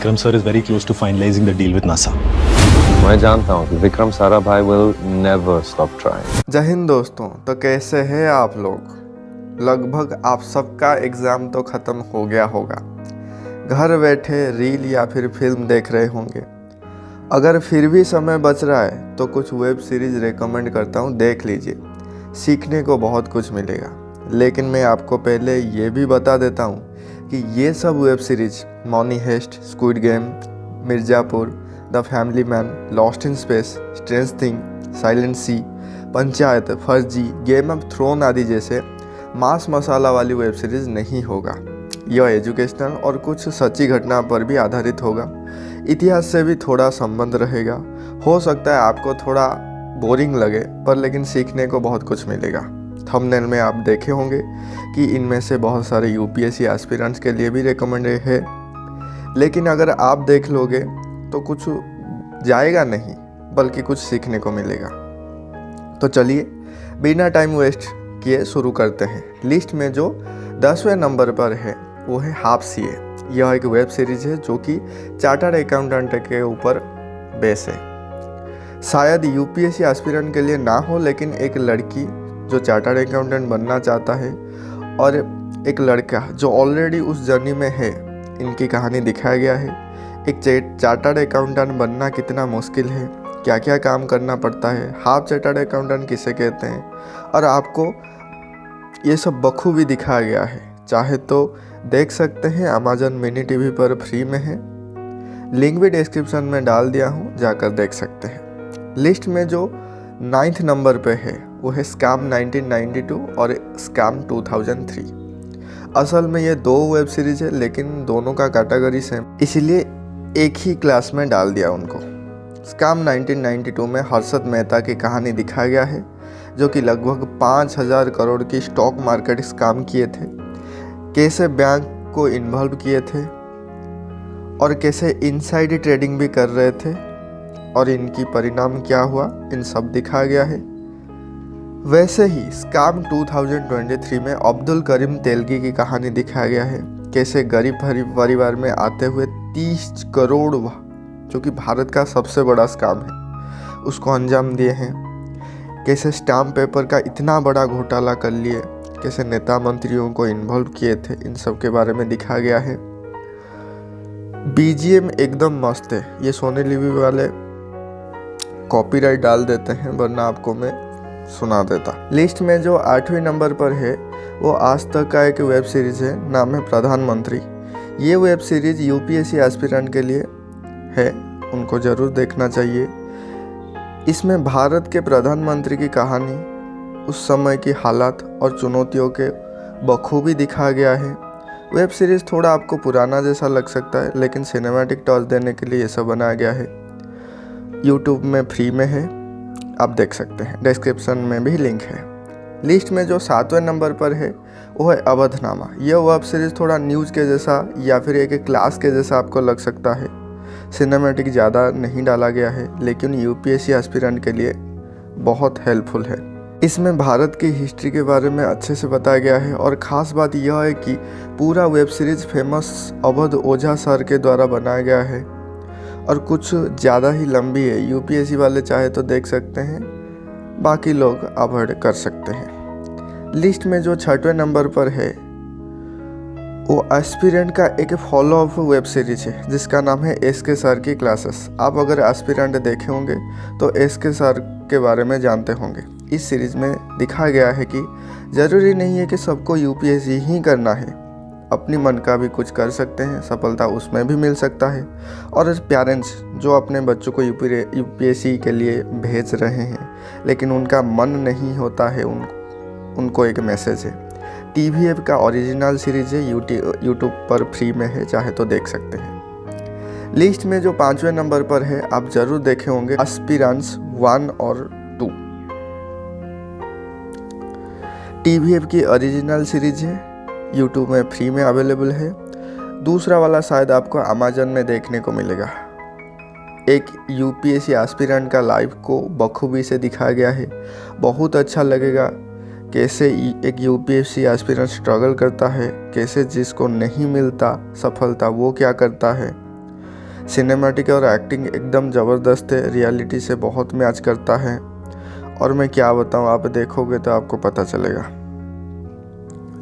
Vikram sir is very close to finalizing the deal with NASA. मैं जानता हूँ कि Vikram Sarabhai will never stop trying. जय हिंद दोस्तों। तो कैसे हैं आप लोग? लगभग आप सबका एग्ज़ाम तो ख़त्म हो गया होगा। घर बैठे रील या फिर फिल्म देख रहे होंगे। अगर फिर भी समय बच रहा है तो कुछ वेब सीरीज़ रेकमेंड करता हूँ, देख लीजिए। सीखने को बहुत कुछ मिलेगा। लेकिन मैं आपको पहले ये भी बता देता हूँ कि ये सब web series money heist, squid game, Mirzapur, the family man, lost in space, strange thing, silent sea, Panchayat, Farzi, game of throne आदि जैसे मास मसाला वाली वेब सीरीज़ नहीं होगा। यह एजुकेशनल और कुछ सच्ची घटना पर भी आधारित होगा। इतिहास से भी थोड़ा संबंध रहेगा। हो सकता है आपको थोड़ा बोरिंग लगे, पर लेकिन सीखने को बहुत कुछ मिलेगा। थंबनेल में आप देखे होंगे कि इनमें से बहुत सारे यूपीएससी एस्पिरेंट्स के लिए भी रिकमेंडेड है। लेकिन अगर आप देख लोगे तो कुछ जाएगा नहीं, बल्कि कुछ सीखने को मिलेगा। तो चलिए बिना टाइम वेस्ट किए शुरू करते हैं। लिस्ट में जो 10वें नंबर पर है वो है हाफ सीए। यह एक वेब सीरीज है जो कि चार्टर्ड अकाउंटेंट के ऊपर बेस है। शायद यूपीएससी एस्पिरेंट के लिए ना हो, लेकिन एक लड़की जो चार्टर्ड अकाउंटेंट बनना चाहता है और एक लड़का जो ऑलरेडी उस जर्नी में है, इनकी कहानी दिखाया गया है। एक चार्टर्ड अकाउंटेंट बनना कितना मुश्किल है, क्या क्या काम करना पड़ता है, हाफ चार्टर्ड अकाउंटेंट किसे कहते हैं, और आपको ये सब बखूबी दिखाया गया है। चाहे तो देख सकते हैं, अमेजन मिनी टीवी पर फ्री में है। लिंक भी डिस्क्रिप्शन में डाल दिया हूँ, जाकर देख सकते हैं। लिस्ट में जो 9th नंबर पे है वो है स्कैम 1992 और स्कैम 2003। असल में ये दो वेब सीरीज है, लेकिन दोनों का कैटेगरी सेम, इसीलिए एक ही क्लास में डाल दिया उनको। स्कैम 1992 में हर्षद मेहता की कहानी दिखाया गया है, जो कि लगभग 5000 करोड़ की स्टॉक मार्केट स्कैम किए थे, कैसे बैंक को इन्वॉल्व किए थे और कैसे इनसाइड ट्रेडिंग भी कर रहे थे और इनकी परिणाम क्या हुआ, इन सब दिखाया गया है। वैसे ही स्कैम 2023 में अब्दुल करीम तेलगी की कहानी दिखाया गया है, कैसे गरीब परिवार में आते हुए 30 करोड़, जो कि भारत का सबसे बड़ा स्कैम है, उसको अंजाम दिए हैं। कैसे स्टाम्प पेपर का इतना बड़ा घोटाला कर लिए, कैसे नेता मंत्रियों को इन्वॉल्व किए थे, इन सब के बारे में दिखाया गया है। बीजीएम एकदम मस्त है। ये सोनी लिवी वाले कॉपीराइट डाल देते हैं, वरना आपको मैं सुना देता। लिस्ट में जो 8वें नंबर पर है वो आज तक का एक वेब सीरीज़ है, नाम है प्रधानमंत्री। ये वेब सीरीज़ यूपीएससी एस्पिरेंट के लिए है, उनको ज़रूर देखना चाहिए। इसमें भारत के प्रधानमंत्री की कहानी, उस समय की हालात और चुनौतियों के बखूबी दिखाया गया है। वेब सीरीज़ थोड़ा आपको पुराना जैसा लग सकता है, लेकिन सिनेमैटिक टच देने के लिए ये सब बनाया गया है। यूट्यूब में फ्री में है, आप देख सकते हैं, डिस्क्रिप्शन में भी लिंक है। लिस्ट में जो 7वें नंबर पर है वो है अवधनामा। यह वेब सीरीज़ थोड़ा न्यूज़ के जैसा या फिर एक क्लास के जैसा आपको लग सकता है। सिनेमैटिक ज़्यादा नहीं डाला गया है, लेकिन यूपीएससी एस्पिरेंट के लिए बहुत हेल्पफुल है। इसमें भारत की हिस्ट्री के बारे में अच्छे से बताया गया है, और ख़ास बात यह है कि पूरा वेब सीरीज़ फेमस अवध ओझा सर के द्वारा बनाया गया है और कुछ ज़्यादा ही लंबी है। यूपीएससी वाले चाहे तो देख सकते हैं, बाकी लोग अवॉइड कर सकते हैं। लिस्ट में जो 6वें नंबर पर है वो एस्पिरेंट का एक फॉलो अप वेब सीरीज है, जिसका नाम है एसके सर की क्लासेस। आप अगर एस्पिरेंट देखे होंगे तो एसके सर के बारे में जानते होंगे। इस सीरीज़ में दिखाया गया है कि ज़रूरी नहीं है कि सबको यूपीएससी ही करना है, अपनी मन का भी कुछ कर सकते हैं, सफलता उसमें भी मिल सकता है। और पेरेंट्स जो अपने बच्चों को यूपीएससी के लिए भेज रहे हैं, लेकिन उनका मन नहीं होता है, उनको एक मैसेज है। टीवीएफ का ओरिजिनल सीरीज है, यूट्यूब पर फ्री में है, चाहे तो देख सकते हैं। लिस्ट में जो 5वें नंबर पर है, आप जरूर देखे होंगे, एस्पिरेंट्स 1 और 2। टीवीएफ की ओरिजिनल सीरीज है, यूट्यूब में फ्री में अवेलेबल है। दूसरा वाला शायद आपको अमेजन में देखने को मिलेगा। एक यूपीएससी एस्पिरेंट का लाइफ को बखूबी से दिखाया गया है, बहुत अच्छा लगेगा। कैसे एक यूपीएससी एस्पिरेंट स्ट्रगल करता है, कैसे जिसको नहीं मिलता सफलता वो क्या करता है, सिनेमैटिक और एक्टिंग एकदम ज़बरदस्त है, रियलिटी से बहुत मैच करता है। और मैं क्या बताऊं, आप देखोगे तो आपको पता चलेगा।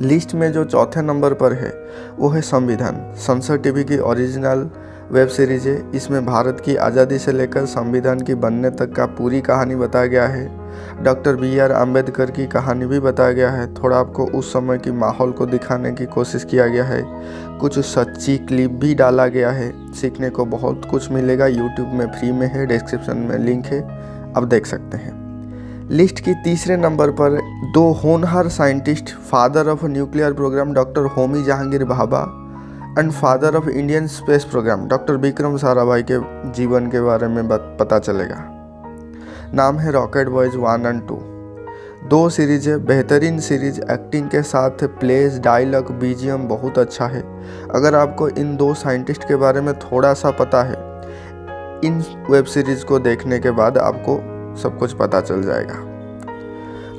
लिस्ट में जो चौथे नंबर पर है वो है संविधान। संसद टीवी की ओरिजिनल वेब सीरीज है। इसमें भारत की आज़ादी से लेकर संविधान की बनने तक का पूरी कहानी बताया गया है। डॉक्टर BR अम्बेडकर की कहानी भी बताया गया है। थोड़ा आपको उस समय की माहौल को दिखाने की कोशिश किया गया है। कुछ सच्ची क्लिप भी डाला गया है। सीखने को बहुत कुछ मिलेगा। यूट्यूब में फ्री में है, डिस्क्रिप्शन में लिंक है, आप देख सकते हैं। लिस्ट की तीसरे नंबर पर दो होनहार scientist, father of nuclear programme doctor Homi Jehangir Bhabha and father of Indian space programme doctor Vikram Sarabhai के जीवन के बारे में पता चलेगा। नाम है रॉकेट बॉयज 1 और 2। 2 सीरीज है, बेहतरीन सीरीज। एक्टिंग के साथ प्लेस, डायलॉग, BGM बहुत अच्छा है। अगर आपको इन 2 साइंटिस्ट के बारे में थोड़ा सा पता है, इन वेब सीरीज को देखने के बाद आपको सब कुछ पता चल जाएगा।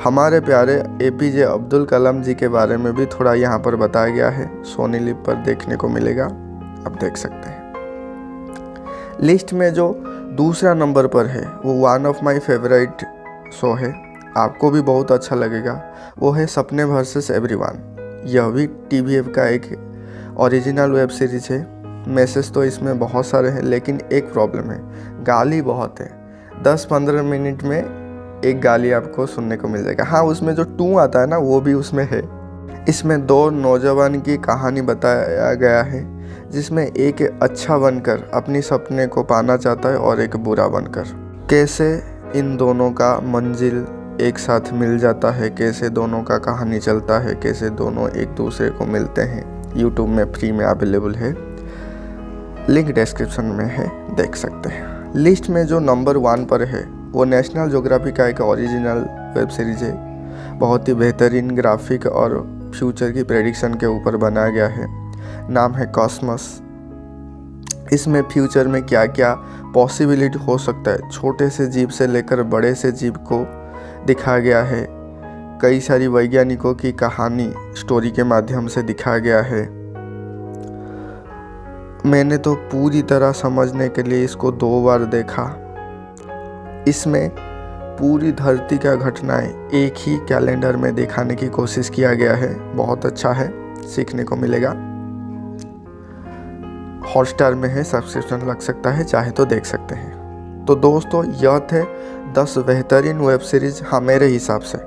हमारे प्यारे APJ अब्दुल कलाम जी के बारे में भी थोड़ा यहाँ पर बताया गया है। सोनी लिव पर देखने को मिलेगा, आप देख सकते हैं। लिस्ट में जो दूसरा नंबर पर है वो one of my favourite show है, आपको भी बहुत अच्छा लगेगा। वो है सपने वर्सेस एवरीवन। यह भी TVF का एक ओरिजिनल वेब सीरीज है। मैसेज तो इसमें बहुत सारे हैं, लेकिन एक प्रॉब्लम है, गाली बहुत है। 10-15 मिनट में एक गाली आपको सुनने को मिल जाएगा। हाँ, उसमें जो 2 आता है ना, वो भी उसमें है। इसमें 2 नौजवान की कहानी बताया गया है, जिसमें एक अच्छा बनकर अपनी सपने को पाना चाहता है और एक बुरा बनकर। कैसे इन दोनों का मंजिल एक साथ मिल जाता है, कैसे दोनों का कहानी चलता है, कैसे दोनों एक दूसरे को मिलते हैं। यूट्यूब में फ्री में अवेलेबल है, लिंक डिस्क्रिप्शन में है, देख सकते हैं। लिस्ट में जो नंबर 1 पर है वो नेशनल ज्योग्राफी का एक ओरिजिनल वेब सीरीज है। बहुत ही बेहतरीन ग्राफिक और फ्यूचर की प्रेडिक्शन के ऊपर बनाया गया है। नाम है कॉस्मस। इसमें फ्यूचर में क्या क्या पॉसिबिलिटी हो सकता है, छोटे से जीव से लेकर बड़े से जीव को दिखाया गया है। कई सारी वैज्ञानिकों की कहानी स्टोरी के माध्यम से दिखाया गया है। मैंने तो पूरी तरह समझने के लिए इसको 2 बार देखा। इसमें पूरी धरती का घटनाएं एक ही कैलेंडर में दिखाने की कोशिश किया गया है। बहुत अच्छा है, सीखने को मिलेगा। हॉटस्टार में है, सब्सक्रिप्शन लग सकता है, चाहे तो देख सकते हैं। तो दोस्तों, यह थे 10 बेहतरीन वेब सीरीज, हाँ मेरे हिसाब से